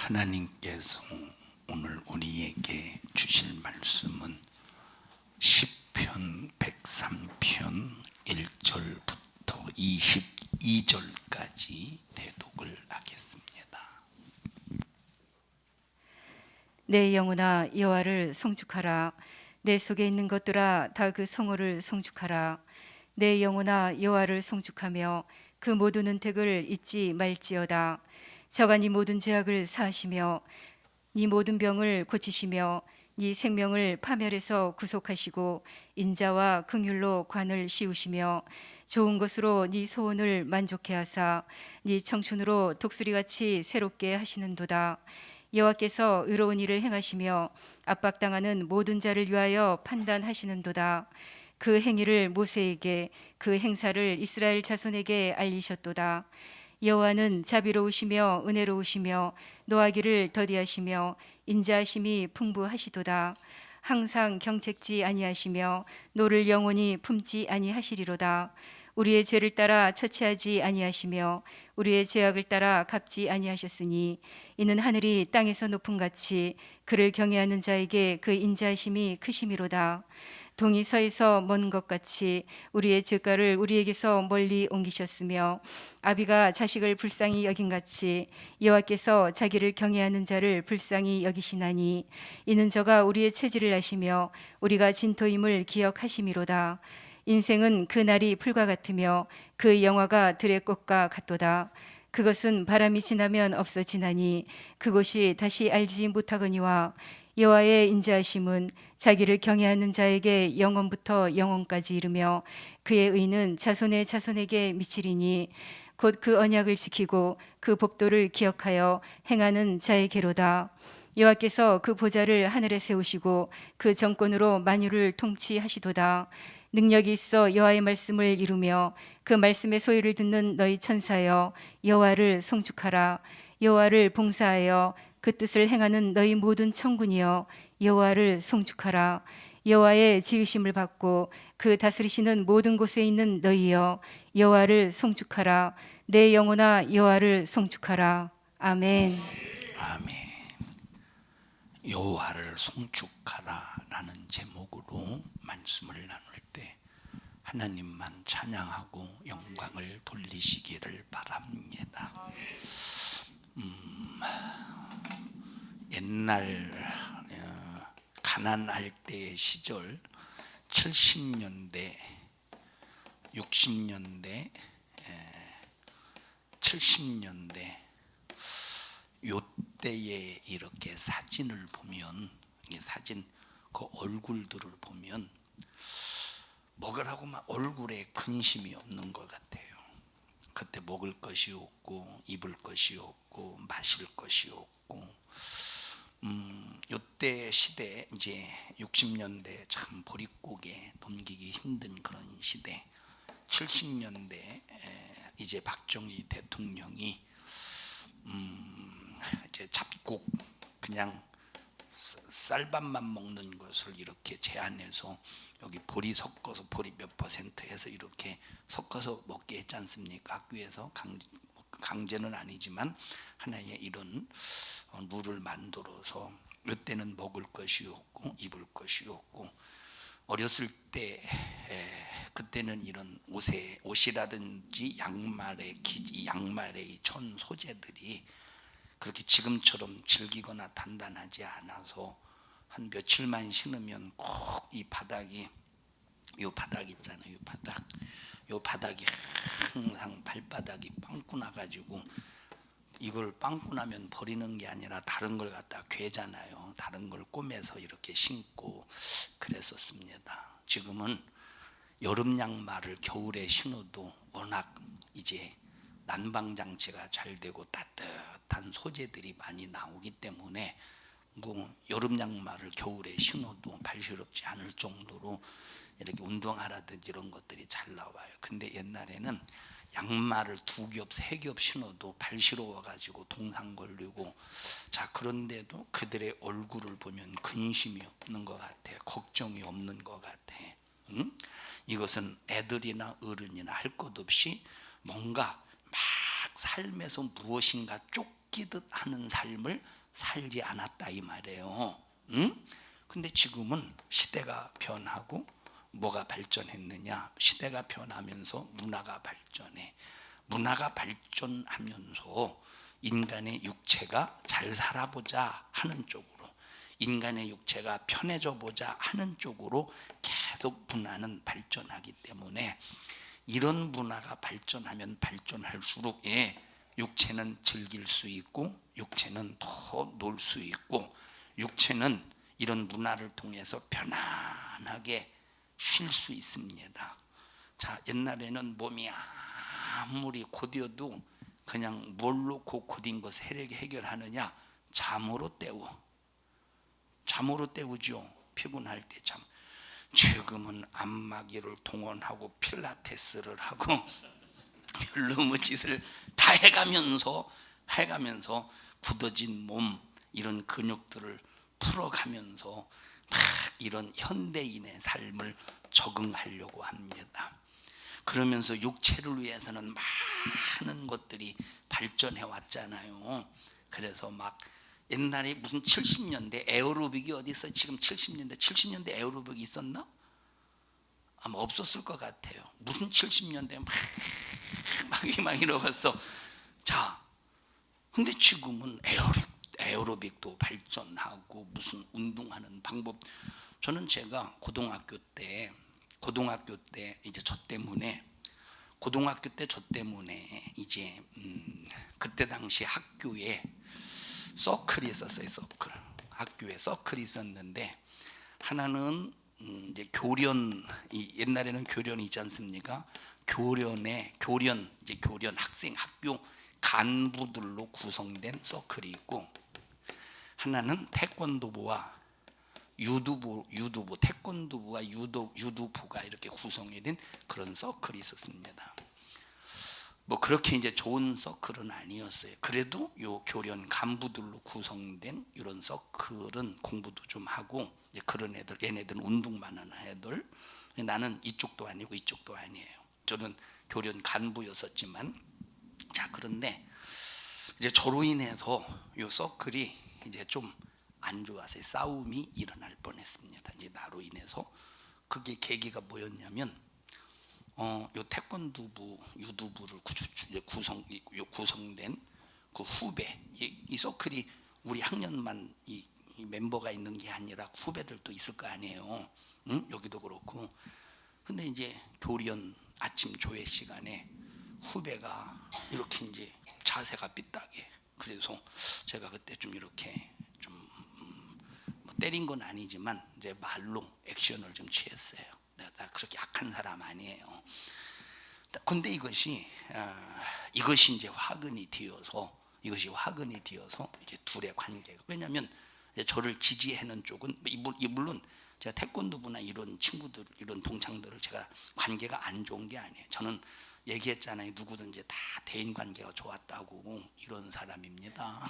하나님께서 오늘 우리에게 주실 말씀은 시편 103편 1절부터 22절까지 대독을 하겠습니다. 내 영혼아 여호와를 송축하라. 내 속에 있는 것들아 다 그 성호를 송축하라. 내 영혼아 여호와를 송축하며 그 모든 은택을 잊지 말지어다. 저가 네 모든 죄악을 사하시며 네 모든 병을 고치시며 네 생명을 파멸해서 구속하시고 인자와 긍휼로 관을 씌우시며 좋은 것으로 네 소원을 만족해 하사 네 청춘으로 독수리같이 새롭게 하시는도다. 여호와께서 의로운 일을 행하시며 압박당하는 모든 자를 위하여 판단하시는도다. 그 행위를 모세에게 그 행사를 이스라엘 자손에게 알리셨도다. 여호와는 자비로우시며 은혜로우시며 노하기를 더디하시며 인자하심이 풍부하시도다. 항상 경책지 아니하시며 노를 영원히 품지 아니하시리로다. 우리의 죄를 따라 처치하지 아니하시며 우리의 죄악을 따라 갚지 아니하셨으니 이는 하늘이 땅에서 높음 같이 그를 경외하는 자에게 그 인자하심이 크심이로다. 동이 서에서 먼 것 같이 우리의 죄가를 우리에게서 멀리 옮기셨으며 아비가 자식을 불쌍히 여긴 같이 여호와께서 자기를 경외하는 자를 불쌍히 여기시나니 이는 저가 우리의 체질을 아시며 우리가 진토임을 기억하심이로다. 인생은 그 날이 풀과 같으며 그 영화가 들의 꽃과 같도다. 그것은 바람이 지나면 없어지나니 그곳이 다시 알지 못하거니와 여호와의 인자하심은 자기를 경외하는 자에게 영원부터 영원까지 이르며 그의 의는 자손의 자손에게 미치리니 곧 그 언약을 지키고 그 법도를 기억하여 행하는 자에게로다. 여호와께서 그 보좌를 하늘에 세우시고 그 정권으로 만유를 통치하시도다. 능력이 있어 여호와의 말씀을 이루며 그 말씀의 소리를 듣는 너희 천사여 여호와를 송축하라. 여호와를 봉사하여 그 뜻을 행하는 너희 모든 천군이여 여호와를 송축하라. 여호와의 지으심을 받고 그 다스리시는 모든 곳에 있는 너희여 여호와를 송축하라. 내 영혼아 여호와를 송축하라. 아멘. 아멘. 여호와를 송축하라라는 제목으로 말씀을 나눌 때 하나님만 찬양하고 영광을 돌리시기를 바랍니다. 옛날 가난할 때의 시절 70년대 60년대 70년대 요때에 이렇게 사진을 보면 이 사진 그 얼굴들을 보면 먹으라고 막 얼굴에 근심이 없는 것 같아요. 그때 먹을 것이 없고 입을 것이 없고 마실 것이 없고 요때 시대 이제 60년대 참 보릿고개 넘기기 힘든 그런 시대 70년대 이제 박정희 대통령이 이제 잡곡 그냥 쌀밥만 먹는 것을 이렇게 제안해서 여기 보리 섞어서 보리 몇 % 해서 이렇게 섞어서 먹게 했지 않습니까? 학교에서 강제는 아니지만 하나의 이런 룰을 만들어서 이때는 먹을 것이 없고 입을 것이 없고 어렸을 때 그때는 이런 옷이라든지 양말의 이 천 소재들이 그렇게 지금처럼 질기거나 단단하지 않아서 한 며칠만 신으면 꼭 이 바닥이 요 바닥 있잖아요. 요 바닥이 항상 발바닥이 빵꾸 나가지고 이걸 빵꾸 나면 버리는 게 아니라 다른 걸 갖다 괴잖아요. 다른 걸 꼬매서 이렇게 신고 그랬었습니다. 지금은 여름 양말을 겨울에 신어도 워낙 이제 난방장치가 잘 되고 따뜻한 소재들이 많이 나오기 때문에 뭐 여름 양말을 겨울에 신어도 발시럽지 않을 정도로 이렇게 운동하라든지 이런 것들이 잘 나와요. 근데 옛날에는 양말을 2겹, 3겹 신어도 발시러워 가지고 동상 걸리고 자 그런데도 그들의 얼굴을 보면 근심이 없는 것 같아. 걱정이 없는 것 같아. 이것은 애들이나 어른이나 할 것 없이 뭔가 막 삶에서 무엇인가 쫓기 아끼듯 하는 삶을 살지 않았다 이 말이에요. 응? 근데 지금은 시대가 변하고 뭐가 발전했느냐? 시대가 변하면서 문화가 발전해. 문화가 발전하면서 인간의 육체가 잘 살아보자 하는 쪽으로, 인간의 육체가 편해져 보자 하는 쪽으로 계속 문화는 발전하기 때문에, 이런 문화가 발전하면 발전할수록 육체는 즐길 수 있고, 육체는 더 놀 수 있고, 육체는 이런 문화를 통해서 편안하게 쉴 수 있습니다. 자, 옛날에는 몸이 아무리 곧이어도 그냥 뭘로 곧인 것을 해결하느냐? 잠으로 때워. 잠으로 때우죠. 피곤할 때 잠. 지금은 안마기를 동원하고 필라테스를 하고 별놈의 짓을 다 해가면서 굳어진 몸, 이런 근육들을 풀어가면서 막 이런 현대인의 삶을 적응하려고 합니다. 그러면서 육체를 위해서는 많은 것들이 발전해 왔잖아요. 그래서 막 옛날에 무슨 70년대 에어로빅이 어디 있어? 지금 70년대 에어로빅이 있었나? 아마 없었을 것 같아요. 무슨 70년대 막 이러겠어. 자, 근데 지금은 에어로빅도 발전하고 무슨 운동하는 방법. 저는 제가 고등학교 때 이제 고등학교 때 저 때문에 이제 그때 당시 학교에 서클이 있었어요. 학교에 서클이 있었는데, 하나는 이제 옛날에는 교련이 있지 않습니까? 교련 학생 학교 간부들로 구성된 서클이 있고, 하나는 태권도부와 태권도부와 유도부가 이렇게 구성이 된 그런 서클이 있었습니다. 뭐 그렇게 이제 좋은 서클은 아니었어요. 그래도 요 교련 간부들로 구성된 이런 서클은 공부도 좀 하고, 이제 그런 애들, 얘네들은 운동만 하는 애들. 나는 이쪽도 아니고 이쪽도 아니에요. 저는 교련 간부였었지만, 자, 그런데 이제 저로 인해서 요 서클이 이제 좀 안 좋아서 싸움이 일어날 뻔했습니다. 이제 나로 인해서. 그게 계기가 뭐였냐면, 요 태권도부, 유도부를 구성된 그 후배, 이 서클이 우리 학년만 이 멤버가 있는 게 아니라 후배들도 있을 거 아니에요. 응? 여기도 그렇고. 근데 이제 교련 아침 조회 시간에 후배가 이렇게 이제 자세가 삐딱해. 그래서 제가 그때 좀 이렇게 뭐 때린 건 아니지만 이제 말로 액션을 좀 취했어요. 내가 그렇게 약한 사람 아니에요. 근데 이것이 이제 화근이 되어서 이제 둘의 관계가, 왜냐하면 저를 지지하는 쪽은 물론 제가 태권도부나 이런 친구들, 이런 동창들을 제가 관계가 안 좋은 게 아니에요. 저는 얘기했잖아요. 누구든지 다 대인 관계가 좋았다고, 이런 사람입니다.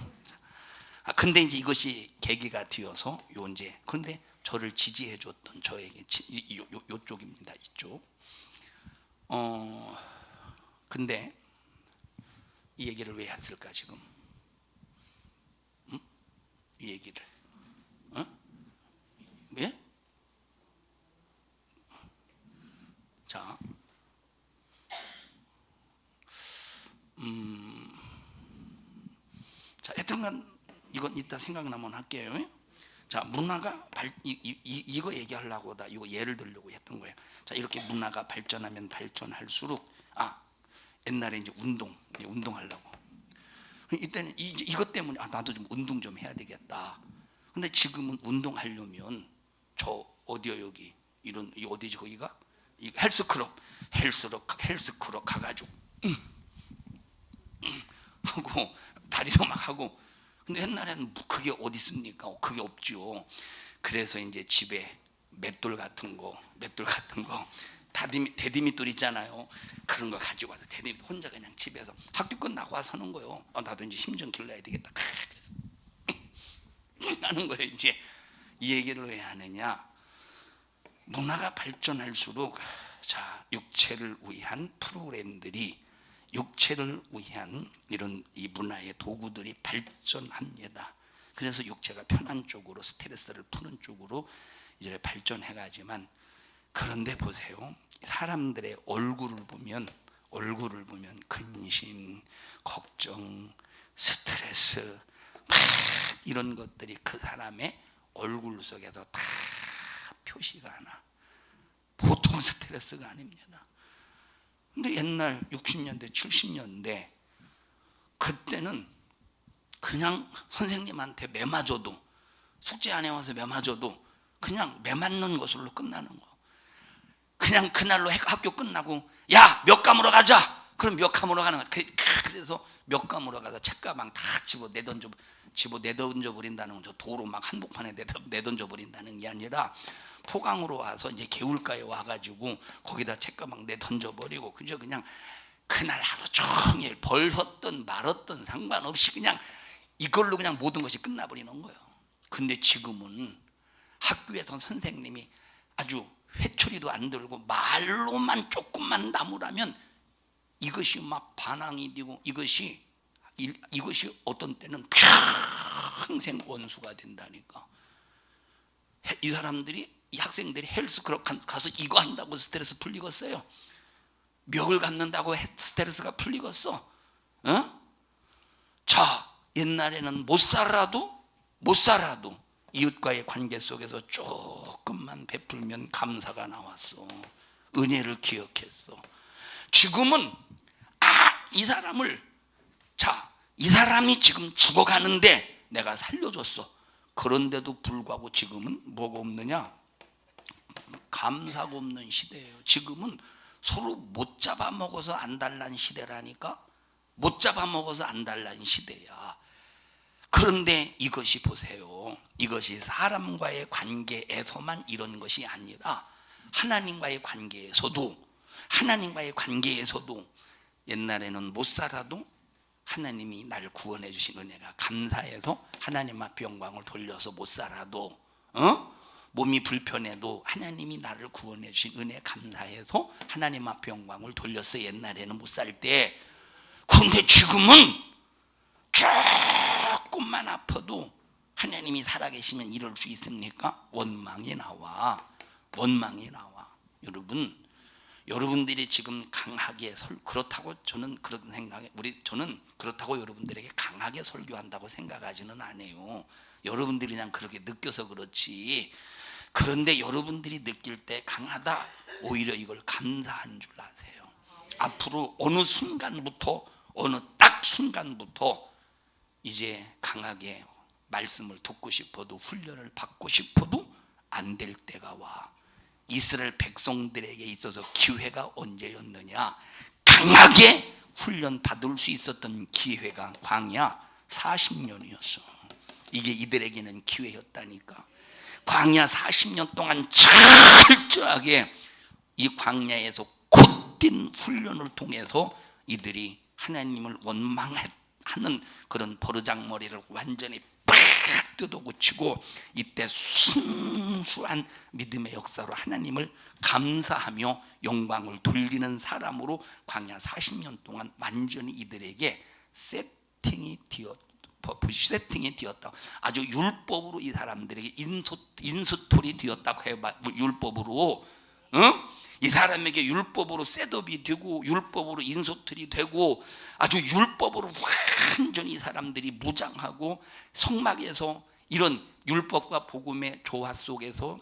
근데 이제 이것이 계기가 되어서 이제, 근데 저를 지지해 줬던 저에게 요쪽입니다. 이쪽. 근데 이 얘기를 왜 했을까 지금? 응? 이 얘기를. 왜? 자, 자, 하여튼간 이건 이따 생각나면 할게요. 자, 문화가 이거 얘기하려고 이거 예를 들려고 했던 거예요. 자, 이렇게 문화가 발전하면 발전할수록, 옛날에 이제 운동하려고. 이때는 이것 때문에 나도 좀 운동 좀 해야 되겠다. 근데 지금은 운동하려면 저 어디요, 여기 이런, 이 어디지 거기가? 이 헬스클럽 가가지고 하고 다리도 막 하고. 근데 옛날에는 그게 어디 있습니까? 그게 없죠. 그래서 이제 집에 맷돌 같은 거 대디밋돌 있잖아요. 그런 거 가지고 와서 대디밋 혼자 그냥 집에서 학교 끝나고 와서 하는 거예요. 나도 이제 힘 좀 길러야 되겠다 하는 거예요. 이제 이 얘기를 왜 하느냐? 문화가 발전할수록, 자, 육체를 위한 프로그램들이 육체를 위한 이런 이 문화의 도구들이 발전합니다. 그래서 육체가 편한 쪽으로 스트레스를 푸는 쪽으로 이제 발전해가지만, 그런데 보세요. 사람들의 얼굴을 보면 근심, 걱정, 스트레스 막 이런 것들이 그 사람의 얼굴 속에서 다 표시가 나. 보통 스트레스가 아닙니다. 근데 옛날 60년대 70년대 그때는 그냥 선생님한테 매 맞아도, 숙제 안 해와서 매 맞아도 그냥 매 맞는 것으로 끝나는 거. 그냥 그날로 학교 끝나고 야, 몇 감으로 가자. 그럼 몇 감으로 가는 거야. 그래서 몇 감으로 가서 책가방 다 집어 내던져 버린다는 거. 도로 막 한복판에 내던져 버린다는 게 아니라 포강으로 와서 이제 개울가에 와가지고 거기다 책가방 내던져 버리고, 그저 그냥 그날 하루 종일 벌 섰든 말았든 상관없이 그냥 이걸로 그냥 모든 것이 끝나버리는 거예요. 근데 지금은 학교에서 선생님이 아주 회초리도 안 들고 말로만 조금만 나무라면 이것이 막 반항이 되고, 이것이 어떤 때는 평생 원수가 된다니까. 이 사람들이, 이 학생들이 헬스클럽 가서 이거 한다고 스트레스 풀리겠어요? 멱을 감는다고 스트레스가 풀리겠어? 어? 자, 옛날에는 못 살아도 이웃과의 관계 속에서 조금만 베풀면 감사가 나왔어. 은혜를 기억했어. 지금은 이 사람이 지금 죽어가는데 내가 살려줬어. 그런데도 불구하고 지금은 뭐가 없느냐? 감사가 없는 시대예요. 지금은 서로 못 잡아먹어서 안달난 시대라니까. 못 잡아먹어서 안달난 시대야. 그런데 이것이 보세요. 이것이 사람과의 관계에서만 이런 것이 아니라 하나님과의 관계에서도 옛날에는 못 살아도 하나님이 나를 구원해 주신 은혜가 감사해서 하나님 앞에 영광을 돌려서 못 살아도, 몸이 불편해도 하나님이 나를 구원해 주신 은혜 감사해서 하나님 앞에 영광을 돌렸어. 옛날에는 못 살 때. 그런데 지금은 조금만 아파도 하나님이 살아계시면 이럴 수 있습니까? 원망이 나와. 여러분들이 지금 강하게 그렇다고 저는 그런 생각에 저는 그렇다고 여러분들에게 강하게 설교한다고 생각하지는 않아요. 여러분들이 그냥 그렇게 느껴서 그렇지. 그런데 여러분들이 느낄 때 강하다, 오히려 이걸 감사한 줄 아세요. 앞으로 어느 순간부터 이제 강하게 말씀을 듣고 싶어도 훈련을 받고 싶어도 안 될 때가 와. 이스라엘 백성들에게 있어서 기회가 언제였느냐? 강하게 훈련 받을 수 있었던 기회가 광야 40년이었어. 이게 이들에게는 기회였다니까. 광야 40년 동안 철저하게 이 광야에서 곧뛴 훈련을 통해서 이들이 하나님을 원망하는 그런 버르장머리를 완전히 팍 뜯어고치고, 이때 순수한 믿음의 역사로 하나님을 감사하며 영광을 돌리는 사람으로 광야 40년 동안 완전히 이들에게 세팅이 되었다. 아주 율법으로 이 사람들에게 인스톨이 되었다고 해봐. 율법으로, 이 사람에게 율법으로 셋업이 되고 율법으로 인스톨이 되고 아주 율법으로 완전히 이 사람들이 무장하고, 성막에서 이런 율법과 복음의 조화 속에서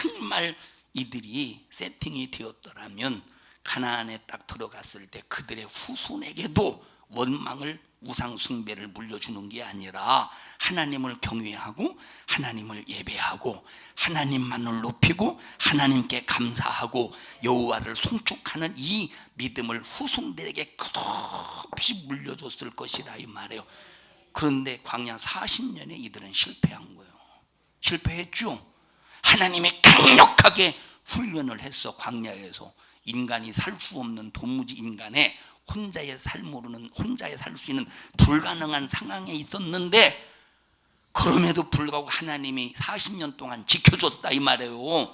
정말 이들이 세팅이 되었더라면 가나안에 딱 들어갔을 때 그들의 후손에게도 원망을, 우상 숭배를 물려주는 게 아니라 하나님을 경외하고 하나님을 예배하고 하나님만을 높이고 하나님께 감사하고 여호와를 송축하는 이 믿음을 후손들에게 끝없이 물려줬을 것이라 이 말이에요. 그런데 광야 40년에 이들은 실패한 거예요. 실패했죠. 하나님이 강력하게 훈련을 했어. 광야에서 인간이 살 수 없는 도무지 인간의 혼자의 살 수 있는 불가능한 상황에 있었는데, 그럼에도 불구하고 하나님이 40년 동안 지켜줬다 이 말이에요.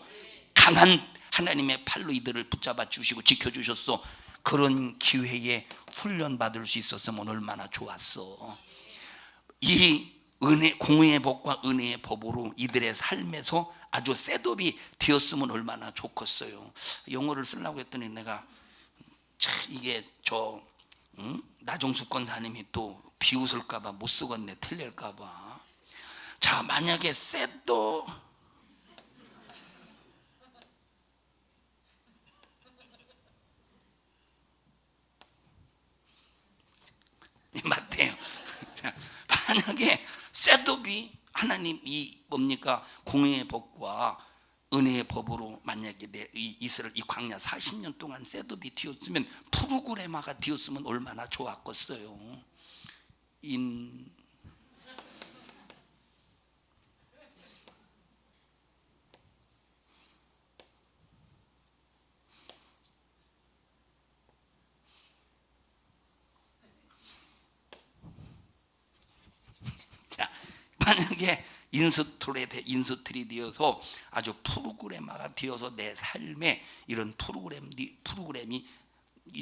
강한 하나님의 팔로 이들을 붙잡아 주시고 지켜주셨어. 그런 기회에 훈련 받을 수 있었으면 얼마나 좋았어. 이 은혜, 공의의 법과 은혜의 법으로 이들의 삶에서 아주 셋업이 되었으면 얼마나 좋겠어요. 영어를 쓰려고 했더니 내가 이게 나종숙 권사님이 또 비웃을까봐 못 쓰겠네, 틀릴까봐. 자, 만약에 셋도 맞대요. 만약에 셋업이 하나님 이 뭡니까 공의의 법과 은혜의 법으로 만약에 이 이스라엘 이 광야 40년 동안 셋업이 되었으면 프로그래마가 되었으면 얼마나 좋았겠어요. 자, 만약에 인스톨이 되어서 아주 프로그래마가 되어서 내 삶에 이런 프로그램이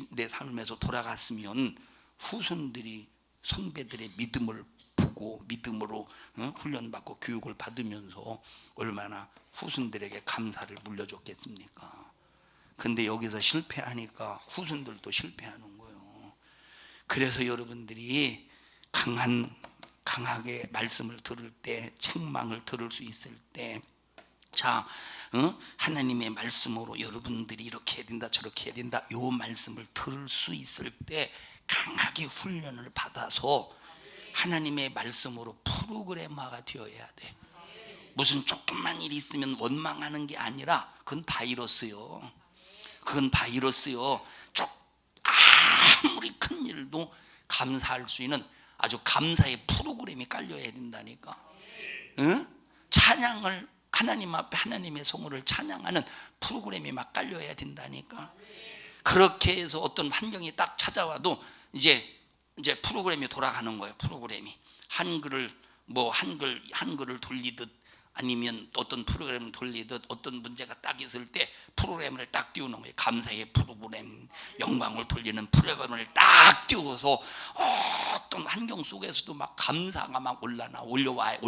내 삶에서 돌아갔으면 후손들이 선배들의 믿음을 보고 믿음으로 훈련받고 교육을 받으면서 얼마나 후손들에게 감사를 물려줬겠습니까? 근데 여기서 실패하니까 후손들도 실패하는 거예요. 그래서 여러분들이 강하게 말씀을 들을 때, 책망을 들을 수 있을 때, 자, 하나님의 말씀으로 여러분들이 이렇게 해야 된다, 저렇게 해야 된다, 요 말씀을 들을 수 있을 때 강하게 훈련을 받아서 하나님의 말씀으로 프로그래머가 되어야 돼. 무슨 조금만 일이 있으면 원망하는 게 아니라 그건 바이러스요. 그건 바이러스요. 아무리 큰 일도 감사할 수 있는 아주 감사의 프로그램이 깔려야 된다니까. 응? 찬양을 하나님 앞에 하나님의 성호를 찬양하는 프로그램이 막 깔려야 된다니까. 그렇게 해서 어떤 환경이 딱 찾아와도 이제 프로그램이 돌아가는 거예요. 프로그램이 한글을 돌리듯 아니면 어떤 프로그램을 돌리듯 어떤 문제가 딱 있을 때 프로그램을 딱 띄우는 거예요. 감사의 프로그램, 영광을 돌리는 프로그램을 딱 띄워서 어떤 환경 속에서도 막 감사가 막 올려와야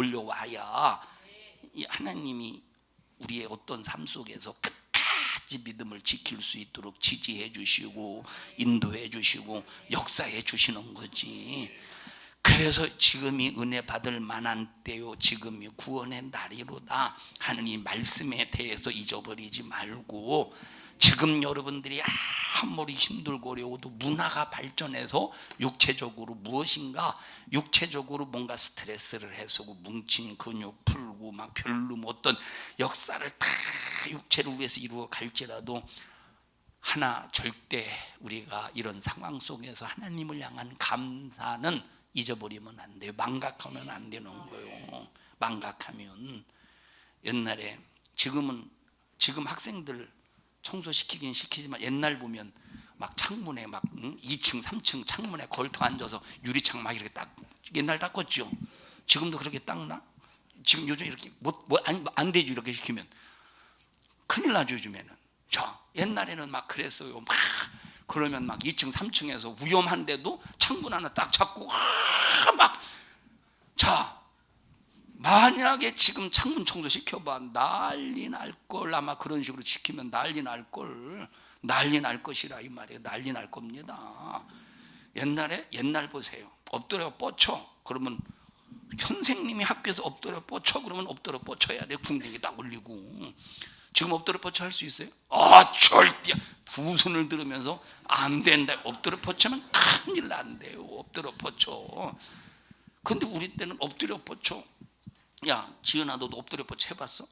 하나님이 우리의 어떤 삶 속에서 끝까지 믿음을 지킬 수 있도록 지지해 주시고 인도해 주시고 역사해 주시는 거지. 그래서 지금이 은혜 받을 만한 때요, 지금이 구원의 날이로다 하느님 말씀에 대해서 잊어버리지 말고, 지금 여러분들이 아무리 힘들고 어려워도 문화가 발전해서 육체적으로 무엇인가 육체적으로 뭔가 스트레스를 해소하고 뭉친 근육 풀고 막 별로 어떤 역사를 다 육체를 위해서 이루어 갈지라도 하나 절대 우리가 이런 상황 속에서 하나님을 향한 감사는 잊어버리면 안 돼요. 망각하면 안 되는 거예요. 망각하면 옛날에 지금 학생들 청소시키긴 시키지만 옛날 보면 막 창문에 막 2층 3층 창문에 걸터 앉아서 유리창 막 이렇게 딱 옛날 닦았죠. 지금도 그렇게 닦나? 지금 요즘 이렇게 안 되죠. 이렇게 시키면 큰일 나죠. 요즘에는. 자, 옛날에는 막 그랬어요. 막 그러면 막 2층 3층에서 위험한데도 창문 하나 딱 잡고 막, 자, 만약에 지금 창문 청소 시켜봐 난리 날걸. 아마 그런 식으로 시키면 난리 날걸. 난리 날 것이라 이 말이에요. 난리 날 겁니다. 옛날 보세요. 엎드려 뻗쳐 그러면 선생님이 학교에서 엎드려 뻗쳐 그러면 엎드려 뻗쳐야 돼. 궁뎅이 딱 올리고. 지금 엎드려 뻗쳐 할 수 있어요? 절대. 두 손을 들으면서 안 된다. 엎드려 뻗치면 큰일 난대요. 엎드려 뻗쳐. 근데 우리 때는 엎드려 뻗쳐. 야, 지은아, 너도 엎드려 뻗쳐 해봤어?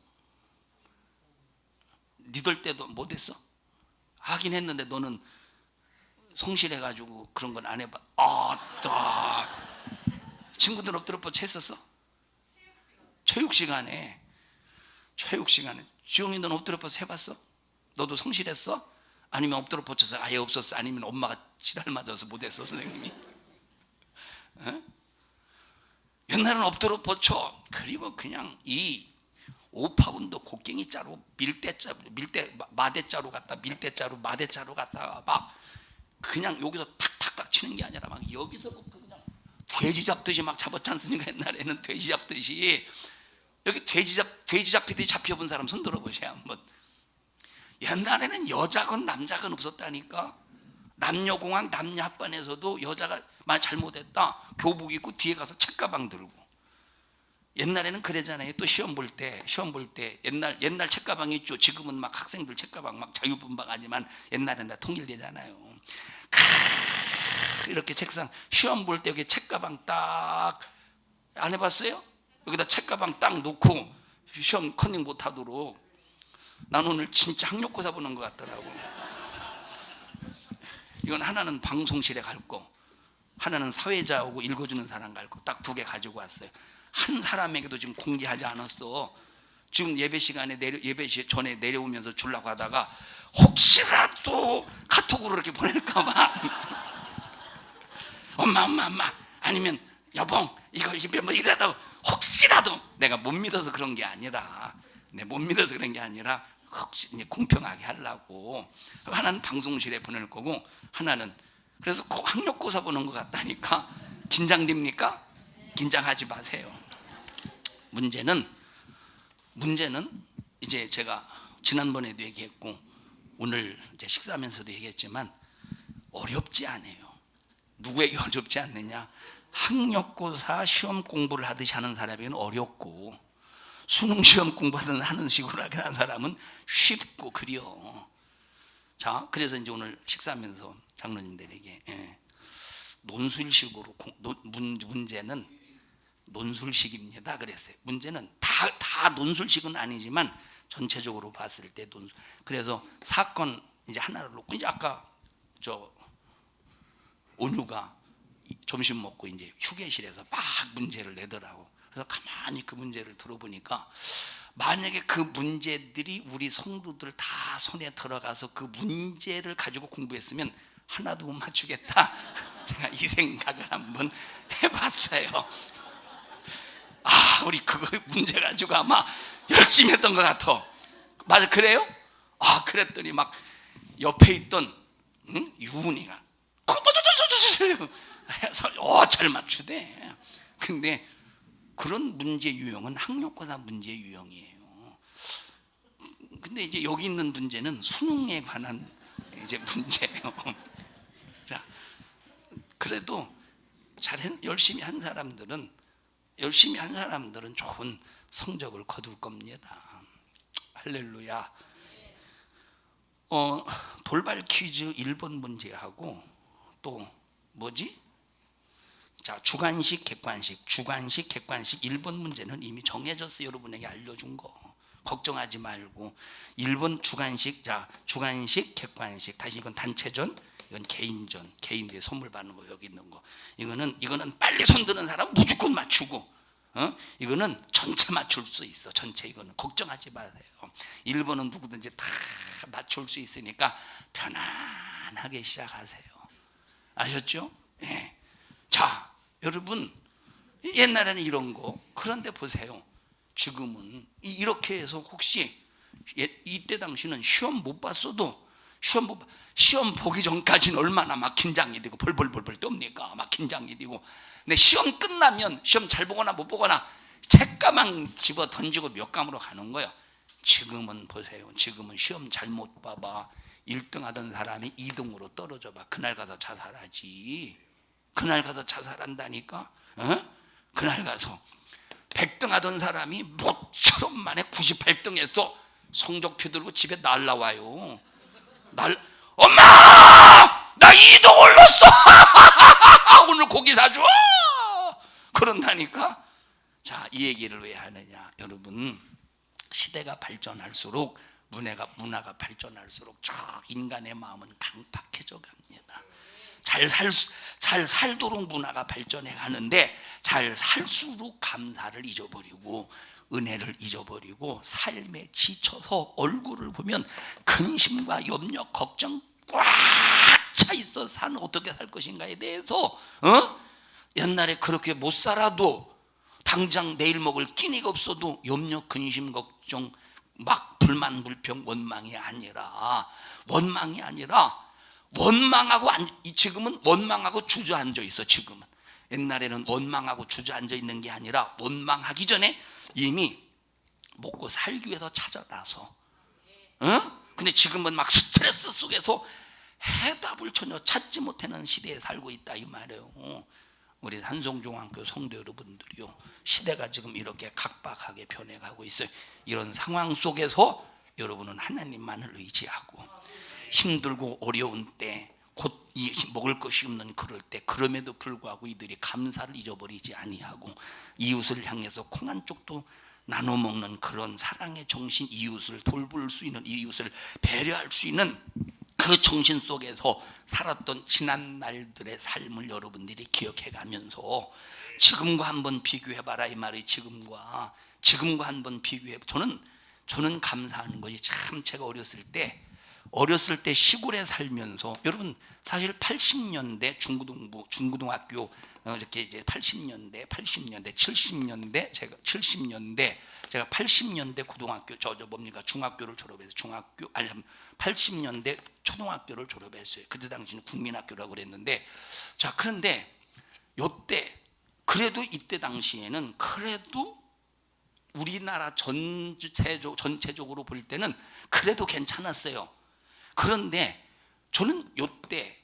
니들 때도 못했어? 하긴 했는데 너는 성실해가지고 그런 건 안 해봐. 친구들 엎드려 뻗쳐 했었어? 체육 시간에 지용이 넌 엎드려 뻗쳐 해봤어? 너도 성실했어? 아니면 엎드려 뻗쳐서 아예 없었어? 아니면 엄마가 지랄 맞아서 못했어 선생님이? 옛날에는 엎드려 뻗쳐. 그리고 그냥 이 오파분도 곡괭이 자루, 마대자루 갖다 밀대자루, 마대자루 갖다가 막 그냥 여기서 탁탁탁 치는 게 아니라 막 여기서부터 그냥 돼지 잡듯이 막 잡았지 않습니까? 옛날에는 돼지 잡듯이. 여기 돼지 잡히듯이 잡혀본 사람 손 들어보세요 한번. 옛날에는 여자건 남자건 없었다니까. 남녀공학 남녀합반에서도 여자가 만 잘못했다 교복 입고 뒤에 가서 책가방 들고. 옛날에는 그러잖아요. 또 시험 볼 때 옛날 책가방 있죠. 지금은 막 학생들 책가방 막 자유분방하지만 옛날에는 다 통일되잖아요. 이렇게 책상 시험 볼 때 여기 책가방 딱 안 해봤어요? 여기다 책가방 딱 놓고 시험 컨닝 못하도록. 난 오늘 진짜 학력고사 보는 것 같더라고. 이건 하나는 방송실에 갈 거, 하나는 사회자하고 읽어주는 사람 갈 거. 딱 2개 가지고 왔어요. 한 사람에게도 지금 공지하지 않았어. 지금 예배 시간에 예배 전에 내려오면서 주려고 하다가 혹시라도 카톡으로 이렇게 보낼까봐 엄마 아니면 여봉 이거 뭐 이러다 혹시라도 내가 못 믿어서 그런 게 아니라 혹시 이제 공평하게 하려고. 하나는 방송실에 보낼 거고 하나는 그래서 꼭 학력고사 보는 것 같다니까. 긴장됩니까? 긴장하지 마세요. 문제는 이제 제가 지난번에도 얘기했고 오늘 이제 식사하면서도 얘기했지만 어렵지 않아요. 누구에게 어렵지 않느냐? 학력고사 시험 공부를 하듯이 하는 사람에게는 어렵고 수능 시험 공부하는 식으로 하는 사람은 쉽고 그려. 자, 그래서 이제 오늘 식사하면서 장로님들에게 논술식으로 문제는 논술식입니다 그랬어요. 문제는 다 논술식은 아니지만 전체적으로 봤을 때 그래서 사건 이제 하나를 놓고 이제 아까 저 온유가 점심 먹고 이제 휴게실에서 막 문제를 내더라고. 그래서 가만히 그 문제를 들어보니까 만약에 그 문제들이 우리 성도들 다 손에 들어가서 그 문제를 가지고 공부했으면 하나도 못 맞추겠다. 제가 이 생각을 한번 해봤어요. 우리 그거 문제 가지고 아마 열심히 했던 것 같아. 맞아, 그래요? 그랬더니 막 옆에 있던 유은이가 해서 잘 맞추대. 근데 그런 문제 유형은 학력고사 문제 유형이에요. 근데 이제 여기 있는 문제는 수능에 관한 이제 문제예요. 자, 그래도 열심히 한 사람들은 좋은 성적을 거둘 겁니다. 할렐루야. 돌발 퀴즈 1번 문제하고 또 뭐지? 자, 주관식, 객관식 1번 문제는 이미 정해졌어요. 여러분에게 알려준 거 걱정하지 말고 1번 주관식, 자 주관식, 객관식. 다시 이건 단체전, 이건 개인전. 개인들이 선물 받는 거 여기 있는 거. 이거는 빨리 손드는 사람 무조건 맞추고, 이거는 전체 맞출 수 있어. 전체. 이거는 걱정하지 마세요. 1번은 누구든지 다 맞출 수 있으니까 편안하게 시작하세요. 아셨죠? 네. 자, 여러분 옛날에는 이런 거. 그런데 보세요. 지금은 이렇게 해서 혹시 이때 당시는 시험 못 봤어도 시험 보기 전까지는 얼마나 막 긴장이 되고 벌벌벌벌 떱니까? 막 긴장이 되고. 근데 시험 끝나면 시험 잘 보거나 못 보거나 책가방 집어 던지고 몇 감으로 가는 거예요. 지금은 보세요. 지금은 시험 잘못 봐봐 1등 하던 사람이 2등으로 떨어져 봐. 그날 가서 자살하지. 그날 가서 자살한다니까. 그날 가서 100등 하던 사람이 모처럼 만에 98등 했어. 성적표 들고 집에 날라와요. 엄마! 나 2등 올랐어! 오늘 고기 사줘! 그런다니까. 자, 이 얘기를 왜 하느냐. 여러분, 시대가 발전할수록 문화가 발전할수록 저 인간의 마음은 강팍해져 갑니다. 잘 살도록 문화가 발전해 가는데 잘 살수록 감사를 잊어버리고 은혜를 잊어버리고 삶에 지쳐서 얼굴을 보면 근심과 염려, 걱정 꽉 차 있어. 어떻게 살 것인가에 대해서 옛날에 그렇게 못 살아도 당장 내일 먹을 끼니가 없어도 염려, 근심, 걱정, 막 불만, 불평, 원망이 아니라 원망하고 지금은 원망하고 주저앉아 있어. 지금은. 옛날에는 원망하고 주저앉아 있는 게 아니라 원망하기 전에 이미 먹고 살기 위해서 찾아나서, 근데 지금은 막 스트레스 속에서 해답을 전혀 찾지 못하는 시대에 살고 있다 이 말이에요. 우리 산성중앙교 성도 여러분들이요, 시대가 지금 이렇게 각박하게 변해가고 있어요. 이런 상황 속에서 여러분은 하나님만을 의지하고, 힘들고 어려운 때, 곧 먹을 것이 없는 그럴 때, 그럼에도 불구하고 이들이 감사를 잊어버리지 아니하고 이웃을 향해서 콩 한 쪽도 나눠 먹는 그런 사랑의 정신, 이웃을 돌볼 수 있는, 이웃을 배려할 수 있는 그 정신 속에서 살았던 지난 날들의 삶을 여러분들이 기억해 가면서 지금과 한번 비교해 봐라 이 말이. 지금과 한번 비교해. 저는 감사하는 것이, 참 제가 어렸을 때 시골에 살면서, 여러분 사실 80년대 중고등학교 이렇게 이제 80년대 70년대 제가 80년대 고등학교 뭡니까 중학교를 졸업해서 80년대 초등학교를 졸업했어요. 그때 당시는 국민학교라고 그랬는데, 자 그런데 요때 그래도 이때 당시에는 그래도 우리나라 전체적으로 볼 때는 그래도 괜찮았어요. 그런데 저는 요때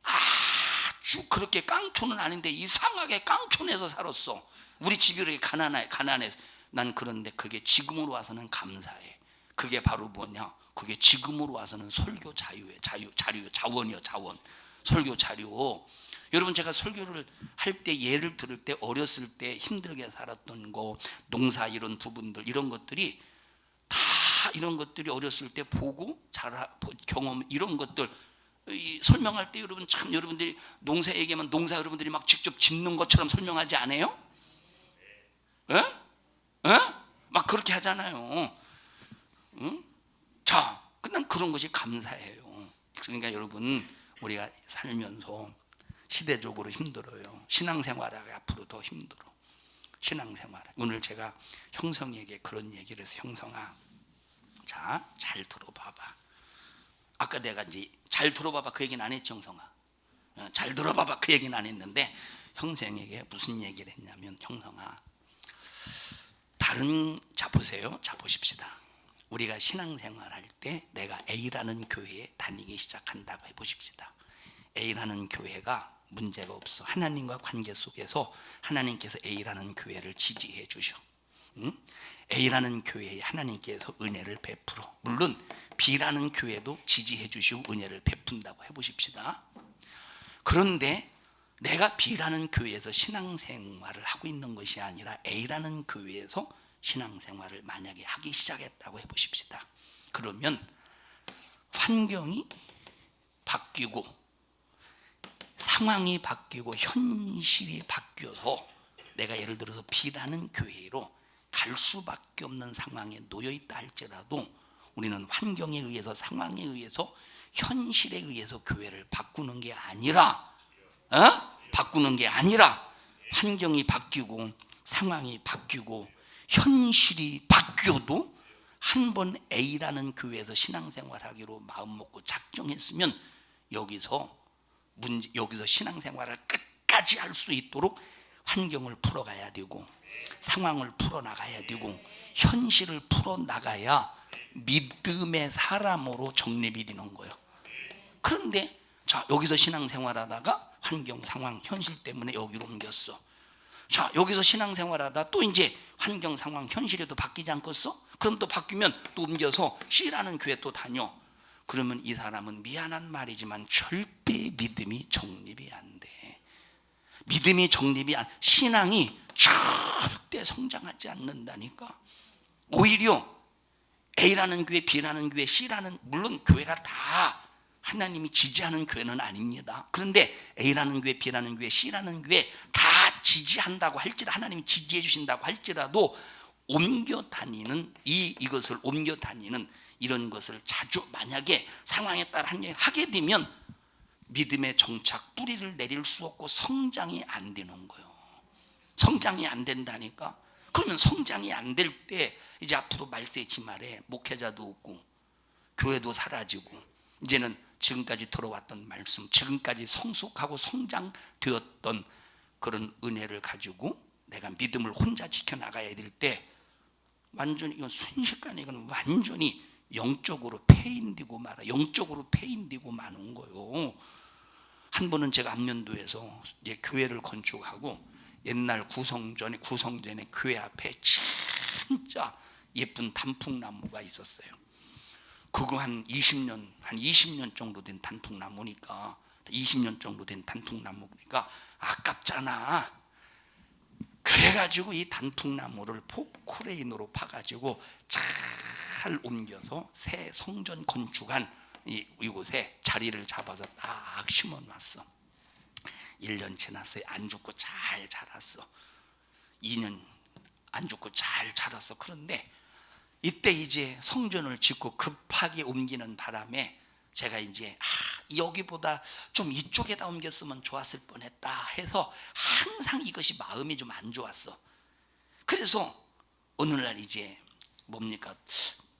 아주 그렇게 깡촌은 아닌데 이상하게 깡촌에서 살았어. 우리 집이 이렇게 가난해. 난 그런데 그게 지금으로 와서는 감사해. 그게 바로 뭐냐? 그게 지금으로 와서는 설교 자유예요. 자원이요. 설교 자유. 여러분 제가 설교를 할 때 예를 들을 때 어렸을 때 힘들게 살았던 거, 농사 이런 부분들, 이런 것들이 다 이런 것들이 어렸을 때 보고 경험, 이런 것들 설명할 때 여러분 참, 여러분들이 농사 얘기하면 농사 여러분들이 막 직접 짓는 것처럼 설명하지 않아요? 막 그렇게 하잖아요. 자, 난 그런 것이 감사해요. 그러니까 여러분 우리가 살면서 시대적으로 힘들어요. 신앙생활하기 앞으로 더 힘들어. 신앙생활. 오늘 제가 형성에게 그런 얘기를 해서, 형성아, 자, 잘 들어봐봐. 아까 내가 이제 잘 들어봐봐 그 얘기는 안 했죠, 형성아. 잘 들어봐봐 그 얘기는 안 했는데, 형성에게 무슨 얘기를 했냐면, 형성아, 자 보세요. 자 보십시다. 우리가 신앙생활 할 때 내가 A라는 교회에 다니기 시작한다고 해보십시다. A라는 교회가 문제가 없어. 하나님과 관계 속에서 하나님께서 A라는 교회를 지지해 주셔. A라는 교회에 하나님께서 은혜를 베풀어. 물론 B라는 교회도 지지해 주시고 은혜를 베푼다고 해보십시다. 그런데 내가 B라는 교회에서 신앙생활을 하고 있는 것이 아니라 A라는 교회에서 신앙생활을 만약에 하기 시작했다고 해보십시다. 그러면 환경이 바뀌고 상황이 바뀌고 현실이 바뀌어서 내가 예를 들어서 B라는 교회로 갈 수밖에 없는 상황에 놓여 있다 할지라도, 우리는 환경에 의해서, 상황에 의해서, 현실에 의해서 교회를 바꾸는 게 아니라 환경이 바뀌고 상황이 바뀌고 현실이 바뀌어도 한 번 A라는 교회에서 신앙생활하기로 마음먹고 작정했으면 여기서 신앙생활을 끝까지 할 수 있도록 환경을 풀어가야 되고 상황을 풀어나가야 되고 현실을 풀어나가야 믿음의 사람으로 정립이 되는 거예요. 그런데 자, 여기서 신앙생활하다가 환경, 상황, 현실 때문에 여기로 옮겼어. 자, 여기서 신앙생활하다 또 이제 환경, 상황, 현실에도 바뀌지 않겠어? 그럼 또 바뀌면 또 옮겨서 C라는 교회 또 다녀. 그러면 이 사람은 미안한 말이지만 절대 믿음이 정립이 안 돼. 믿음이 정립이 신앙이 절대 성장하지 않는다니까. 오히려 A라는 교회, B라는 교회, C라는, 물론 교회가 다 하나님이 지지하는 교회는 아닙니다. 그런데 A라는 교회, B라는 교회, C라는 교회 다 지지한다고 할지라도, 하나님이 지지해 주신다고 할지라도 옮겨 다니는 이것을 옮겨 다니는 이런 것을 자주 만약에 상황에 따라 하게 되면 믿음의 정착, 뿌리를 내릴 수 없고 성장이 안 되는 거예요. 성장이 안 된다니까. 그러면 성장이 안 될 때 이제 앞으로 말세지말에 목회자도 없고 교회도 사라지고, 이제는 지금까지 들어왔던 말씀, 지금까지 성숙하고 성장되었던 그런 은혜를 가지고 내가 믿음을 혼자 지켜나가야 될 때 완전히 이건 순식간에 이건 완전히 영적으로 폐인되고 말아. 영적으로 폐인되고 마는 거요. 한 번은 제가 안면도에서 이제 교회를 건축하고 옛날 구성전에 교회 앞에 진짜 예쁜 단풍나무가 있었어요. 그거 한 20년 정도 된 단풍나무니까, 20년 정도 된 단풍나무니까 아깝잖아. 그래가지고 이 단풍나무를 포크레인으로 파가지고 잘 옮겨서 새 성전 건축한 이곳에 자리를 잡아서 딱 심어놨어. 1년 지났어요. 안 죽고 잘 자랐어. 2년 안 죽고 잘 자랐어. 그런데 이때 이제 성전을 짓고 급하게 옮기는 바람에 제가 이제 여기보다 좀 이쪽에다 옮겼으면 좋았을 뻔했다 해서 항상 이것이 마음이 좀 안 좋았어. 그래서 어느 날 이제 뭡니까,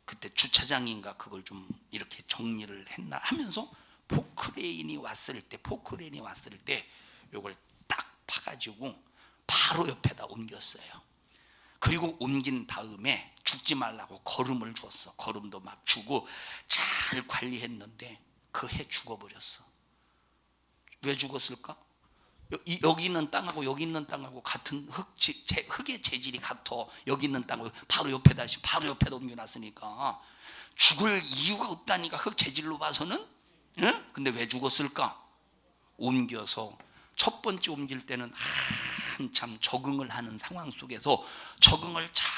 그때 주차장인가 그걸 좀 이렇게 정리를 했나 하면서 포크레인이 왔을 때 이걸 딱 파가지고 바로 옆에다 옮겼어요. 그리고 옮긴 다음에 죽지 말라고 거름을 줬어. 거름도 막 주고 잘 관리했는데 그 해 죽어버렸어. 왜 죽었을까? 여기 있는 땅하고 여기 있는 땅하고 같은 흙의 재질이 같아. 여기 있는 땅하고 바로 옆에다 옮겨놨으니까 죽을 이유가 없다니까, 흙 재질로 봐서는. 예? 근데 왜 죽었을까? 옮겨서 첫 번째 옮길 때는 한참 적응을 하는 상황 속에서 적응을 잘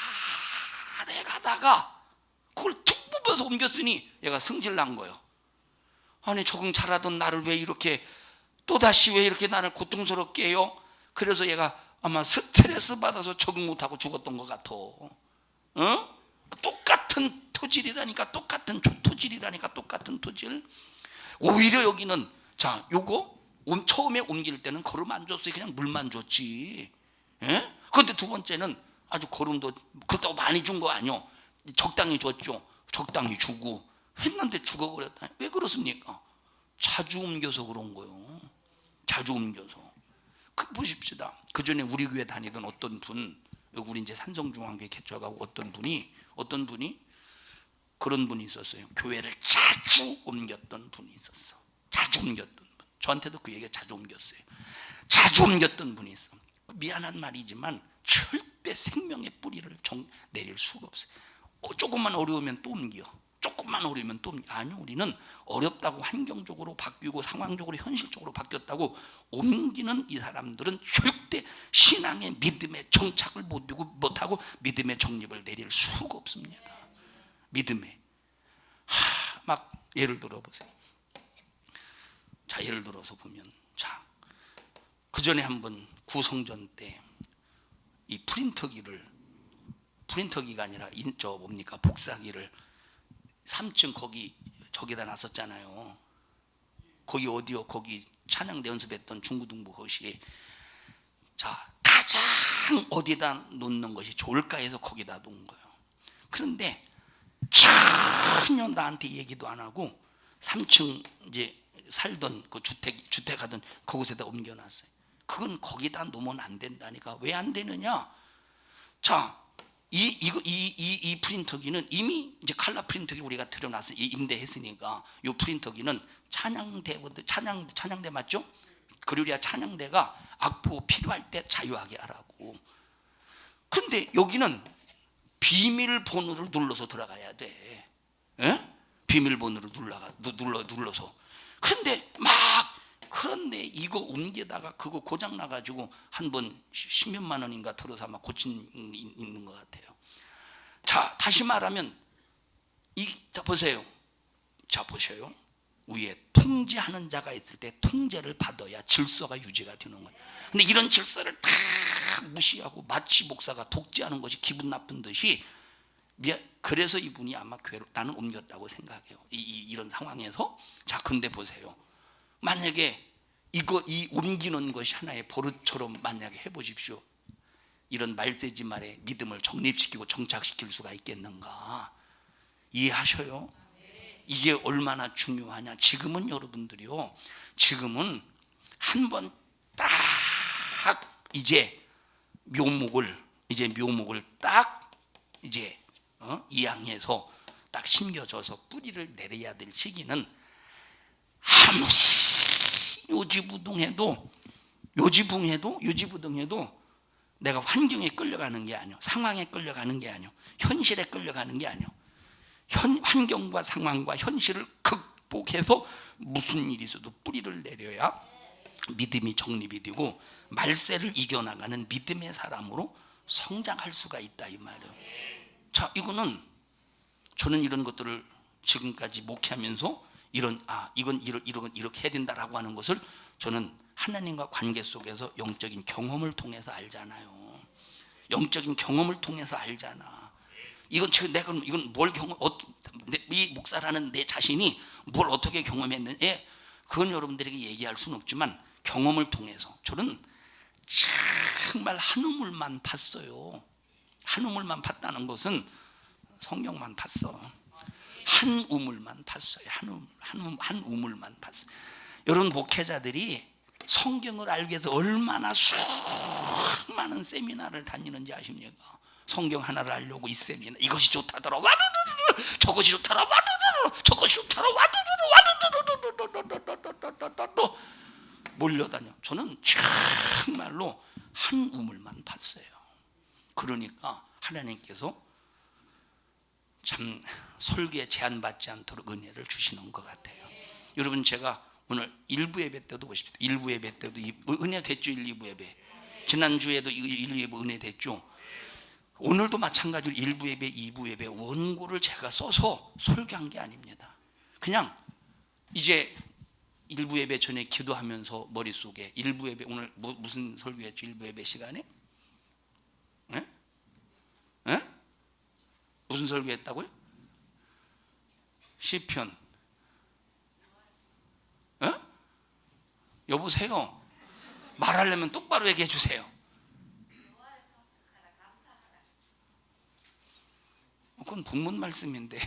해가다가 그걸 툭 뽑아서 옮겼으니 얘가 승질난 거예요. 아니, 적응 잘하던 나를 왜 이렇게 또다시 왜 이렇게 나를 고통스럽게 해요? 그래서 얘가 아마 스트레스 받아서 적응 못하고 죽었던 것 같아. 똑같은 토질이라니까, 똑같은 토질. 오히려 여기는 자, 요거 처음에 옮길 때는 거름 안 줬어요. 그냥 물만 줬지. 예? 그런데 두 번째는 아주 거름도 그렇다고 많이 준 거 아니요. 적당히 줬죠. 적당히 주고 했는데 죽어버렸다. 왜 그렇습니까? 자주 옮겨서 그런 거예요. 자주 옮겨서. 보십시다. 그 전에 우리 교회 다니던 어떤 분, 우리 이제 산성중앙교회 개척하고 어떤 분이 그런 분이 있었어요. 교회를 자주 옮겼던 분이 있었어. 자주 옮겼던 분. 저한테도 그 얘기가 자주 옮겼어요. 자주 옮겼던 분이 있어. 미안한 말이지만 절대 생명의 뿌리를 내릴 수가 없어요. 조금만 어려우면 또 옮겨. 아니요, 우리는 어렵다고 환경적으로 바뀌고 상황적으로 현실적으로 바뀌었다고 옮기는 이 사람들은 절대 신앙의 믿음의 정착을 못하고 믿음의 정립을 내릴 수가 없습니다. 믿음에 막 예를 들어 보세요. 자, 예를 들어서 보면, 자, 그 전에 한번 구성전 때 이 프린터기가 아니라 복사기를 3층 저기다 놨었잖아요. 거기 어디요? 거기 찬양대 연습했던 중고등부 거시에. 자, 가장 어디다 놓는 것이 좋을까 해서 거기다 놓은 거예요. 그런데 전혀 나한테 얘기도 안 하고 3층 이제 살던 그 주택 하던 그곳에다 옮겨놨어요. 그건 거기다 놓으면 안 된다니까. 왜 안 되느냐? 자, 이 프린터기는 이미 이제 칼라 프린터기 우리가 들여놨어. 임대했으니까 이 프린터기는 찬양대 맞죠? 그러리야 찬양대가 악보 필요할 때 자유하게 하라고. 그런데 여기는 비밀번호를 눌러서 들어가야 돼. 에? 비밀번호를 눌러서. 그런데 이거 옮기다가 그거 고장 나가지고 한 번 10몇만 원인가 들어서 아마 고친 있는 것 같아요. 자, 다시 말하면 자 보세요. 위에 통제하는 자가 있을 때 통제를 받아야 질서가 유지가 되는 거예요. 근데 이런 질서를 다 무시하고 마치 목사가 독재하는 것이 기분 나쁜 듯이, 그래서 이분이 아마 교회로 나는 옮겼다고 생각해요. 이런 상황에서. 자, 근데 보세요. 만약에 이 옮기는 것이 하나의 버릇처럼 만약에 해보십시오. 이런 말세지 말에 믿음을 정립시키고 정착시킬 수가 있겠는가? 이해하셔요? 이게 얼마나 중요하냐. 지금은 여러분들이요, 지금은 한번 딱 이제 묘목을 딱 이제 이양해서 딱 심겨져서 뿌리를 내려야 될 시기는 아무리 요지부동해도 내가 환경에 끌려가는 게 아니요, 상황에 끌려가는 게 아니요, 현실에 끌려가는 게 아니요, 환경과 상황과 현실을 극복해서 무슨 일이 있어도 뿌리를 내려야 믿음이 정립이 되고 말세를 이겨나가는 믿음의 사람으로 성장할 수가 있다, 이 말이에요. 자, 이거는 저는 이런 것들을 지금까지 목회하면서 이건 이렇게 해야 된다라고 하는 것을 저는 하나님과 관계 속에서 영적인 경험을 통해서 알잖아요. 영적인 경험을 통해서 알잖아. 이건 뭘 이 목사라는 내 자신이 뭘 어떻게 경험했는지 그건 여러분들에게 얘기할 수는 없지만 경험을 통해서 저는 정말 한 우물만 팠어요. 한 우물만 팠다는 것은 성경만 팠어. 한 우물만 팠어요. 한 우물만 팠어요. 여러분 목회자들이 성경을 알기 위해서 얼마나 수많은 세미나를 다니는지 아십니까? 성경 하나를 알려고 이 세미나, 이것이 좋다더라 와두두두, 저것이 좋다더라 와두두두, 저것이 좋다더라 와두두두 몰려다녀. 저는 정말로 한 우물만 팠어요. 그러니까 하나님께서 참 설교에 제한받지 않도록 은혜를 주시는 것 같아요. 여러분, 제가 오늘 일부 예배 때도 보십시오. 일부 예배 때도 은혜 됐죠. 1, 2부 예배. 지난주에도 1, 2부 은혜 됐죠. 오늘도 마찬가지로 1부 예배, 2부 예배 원고를 제가 써서 설교한 게 아닙니다. 그냥 이제 1부 예배 전에 기도하면서 머릿속에 1부 예배, 오늘 무슨 설교했죠? 1부 예배 시간에? 에? 무슨 설교했다고요? 시편. 여보세요. 말하려면 똑바로 얘기해 주세요. 그건 본문 말씀인데.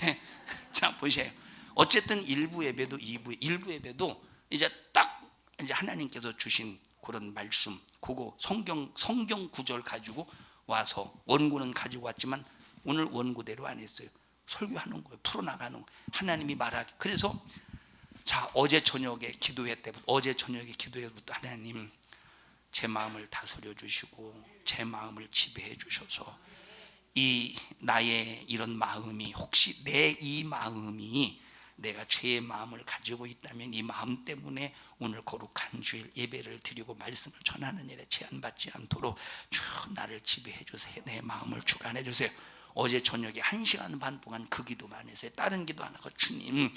자, 보세요. 어쨌든 1부 예배도 1부 예배도 이제 딱 이제 하나님께서 주신 그런 말씀, 그거 성경 구절 가지고 와서 원고는 가지고 왔지만 오늘 원고대로 안 했어요. 설교하는 거예요. 풀어나가는 거예요. 하나님이 말하기. 그래서 자, 어제 저녁에 기도회 때부터 하나님, 제 마음을 다스려 주시고 제 마음을 지배해 주셔서 이 나의 이런 마음이, 혹시 내 이 마음이 내가 죄의 마음을 가지고 있다면 이 마음 때문에 오늘 거룩한 주일 예배를 드리고 말씀을 전하는 일에 제한받지 않도록 주 나를 지배해 주세요. 내 마음을 주관해 주세요. 어제 저녁에 1시간 반 동안 그 기도만 했어요. 다른 기도 안 하고, 주님,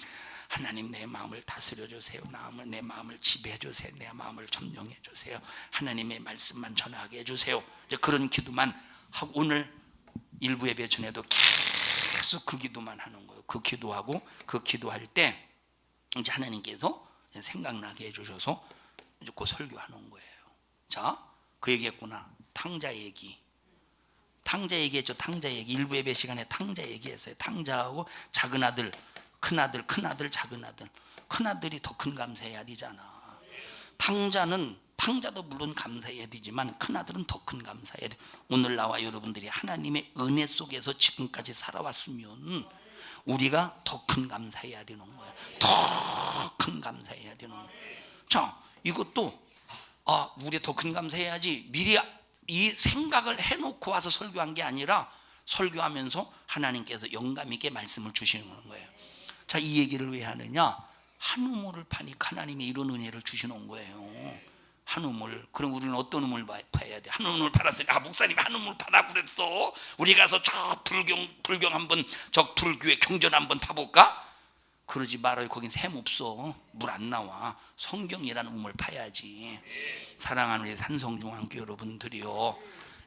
하나님 내 마음을 다스려 주세요. 내 마음을 지배해 주세요. 내 마음을 점령해 주세요. 하나님의 말씀만 전하게 해 주세요. 이제 그런 기도만 하고 오늘 일부 예배 전에도 계속 그 기도만 하는 거예요. 그 기도하고 그 기도할 때 이제 하나님께서 생각나게 해주셔서 이제 그 설교하는 거예요. 자, 그 얘기했구나. 탕자 얘기했죠. 탕자 얘기. 일부 예배 시간에 탕자 얘기했어요. 탕자하고 작은 아들, 큰 아들, 작은 아들. 큰 아들이 더 큰 감사해야 되잖아. 탕자도 물론 감사해야 되지만 큰 아들은 더 큰 감사해야 돼. 오늘 나와 여러분들이 하나님의 은혜 속에서 지금까지 살아왔으면 우리가 더 큰 감사해야 되는 거야. 더 큰 감사해야 되는 거야. 자, 이것도 우리 더 큰 감사해야지 미리 이 생각을 해놓고 와서 설교한 게 아니라 설교하면서 하나님께서 영감 있게 말씀을 주시는 거예요. 자, 이 얘기를 왜 하느냐? 한 우물을 파니까 하나님이 이런 은혜를 주시는 거예요. 한 우물. 그럼 우리는 어떤 우물 파야 돼? 한 우물 팔았으니, 목사님 한 우물 파라 그랬어. 우리 가서 저 불경 한번, 저 불교의 경전 한번 파볼까? 그러지 말아요. 거긴 샘 없어. 물 안 나와. 성경이라는 우물 파야지. 사랑하는 우리 산성중앙교 여러분들이요,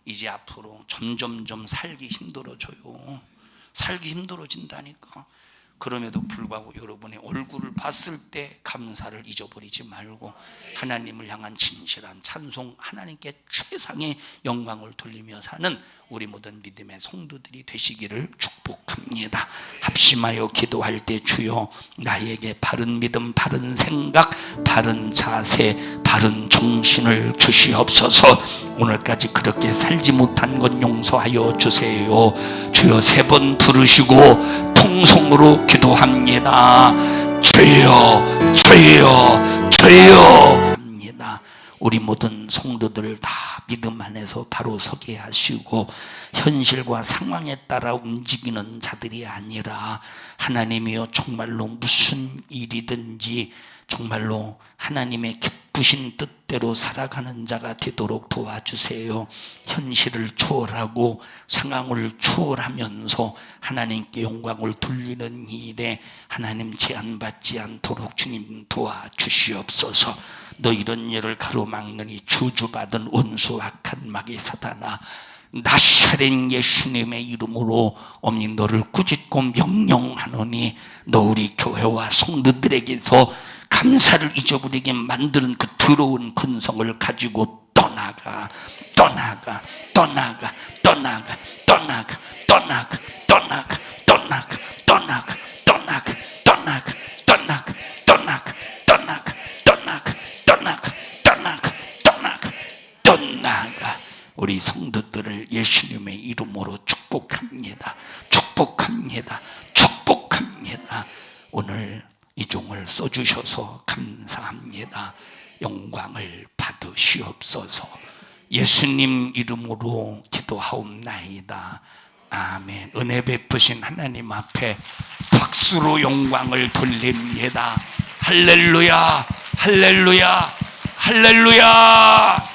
이제 앞으로 점점점 살기 힘들어져요. 살기 힘들어진다니까. 그럼에도 불구하고 여러분의 얼굴을 봤을 때 감사를 잊어버리지 말고 하나님을 향한 진실한 찬송, 하나님께 최상의 영광을 돌리며 사는 우리 모든 믿음의 성도들이 되시기를 축복합니다. 합심하여 기도할 때 주여 나에게 바른 믿음, 바른 생각, 바른 자세, 바른 정신을 주시옵소서. 오늘까지 그렇게 살지 못한 것 용서하여 주세요. 주여 3번 부르시고 통성으로 기도합니다. 주여, 주여, 주여 합니다. 우리 모든 성도들 다 믿음 안에서 바로 서게 하시고 현실과 상황에 따라 움직이는 자들이 아니라 하나님이여 정말로 무슨 일이든지 정말로 하나님의 기쁘신 뜻대로 살아가는 자가 되도록 도와주세요. 현실을 초월하고 상황을 초월하면서 하나님께 영광을 돌리는 일에 하나님 제한받지 않도록 주님 도와주시옵소서. 너 이런 일을 가로막느니 저주받은 원수 악한 마귀 사단아, 나사렛 예수님의 이름으로 어머니 너를 꾸짖고 명령하노니 너 우리 교회와 성도들에게서 감사를 잊어버리게 만드는 그 더러운 근성을 가지고 떠나가, 떠나가, 떠나가, 떠나가, 떠나가, 떠나가, 떠나가, 떠나가, 떠나가, 떠나가, 떠나가, 떠나가, 떠나가, 떠나가, 떠나가, 떠나가, 떠나가, 떠나가, 떠나가. 우리 성도들을 예수님의 이름으로 축복합니다. 축복합니다. 축복합니다. 오늘 이 종을 써주셔서 감사합니다. 영광을 받으시옵소서. 예수님 이름으로 기도하옵나이다. 아멘. 은혜 베푸신 하나님 앞에 박수로 영광을 돌립니다. 할렐루야, 할렐루야, 할렐루야.